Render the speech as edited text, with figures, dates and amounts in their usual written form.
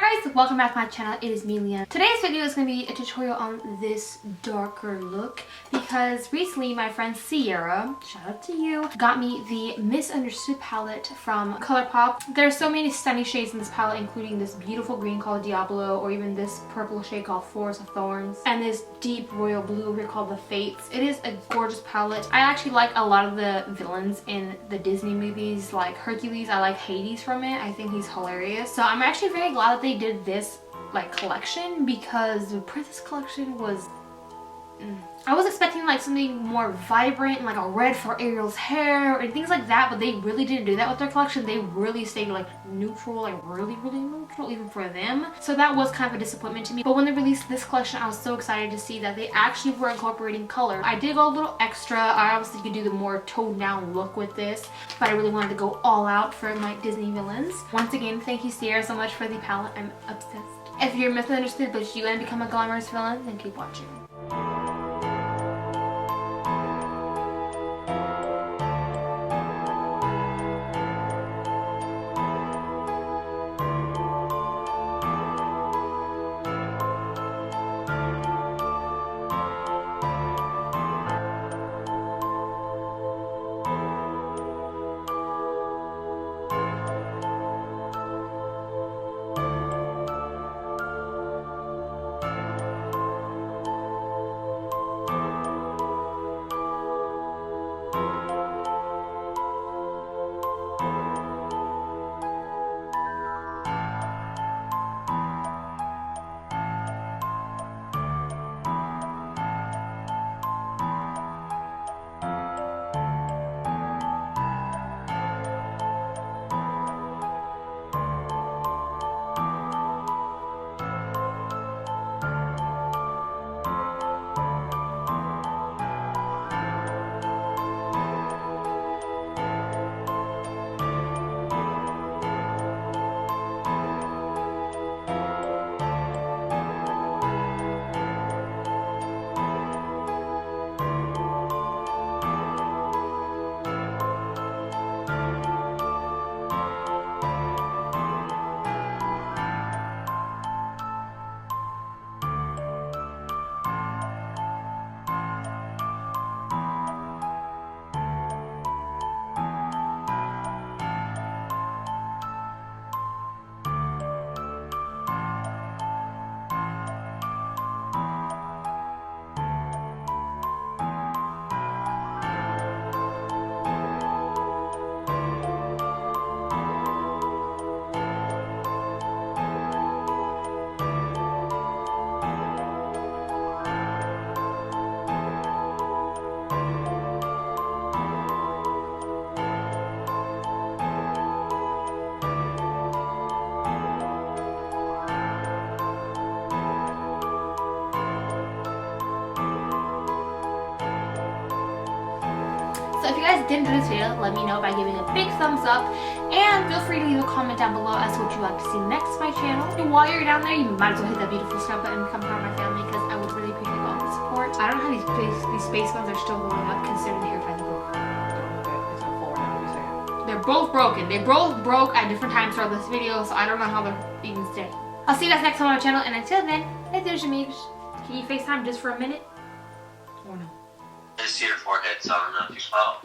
guys, welcome back to my channel. It is me, Leanne. Today's video is going to be a tutorial on this darker look because recently my friend Sierra, shout out to you, got me the Misunderstood palette from Colourpop. There's so many stunning shades in this palette, including this beautiful green called Diablo, or even this purple shade called Forest of Thorns, and this deep royal blue here called the Fates. It is a gorgeous palette. I actually like a lot of the villains in the Disney movies, like Hercules. I like Hades from it. I think he's hilarious. So I'm actually very glad that they did this collection, because the Princess collection was I was expecting like something more vibrant, like a red for Ariel's hair and things like that, but they really didn't do that with their collection. They really stayed like neutral, like really neutral even for them. So that was kind of a disappointment to me. But when they released this collection, I was so excited to see that they actually were incorporating color. I did go a little extra. I obviously could do the more toned down look with this, but I really wanted to go all out for my Disney villains. Once again, thank you Sierra so much for the palette. I'm obsessed. If you're misunderstood but you want to become a glamorous villain, then keep watching. So if you guys did enjoy this video, let me know by giving a big thumbs up, and feel free to leave a comment down below as to what you'd like to see next to my channel. And while you're down there, you might as well hit that beautiful subscribe button and become part of my family, because I would really appreciate all the support. I don't know how these space buns are still going up considering the hair finally broke. It's on 4 now, you say it. They're both broken. They both broke at different times throughout this video, so I don't know how they're even staying. I'll see you guys next time on my channel, and until then, if there's your memes, can you FaceTime just for a minute? Or no? I see your forehead, so I don't know if you follow.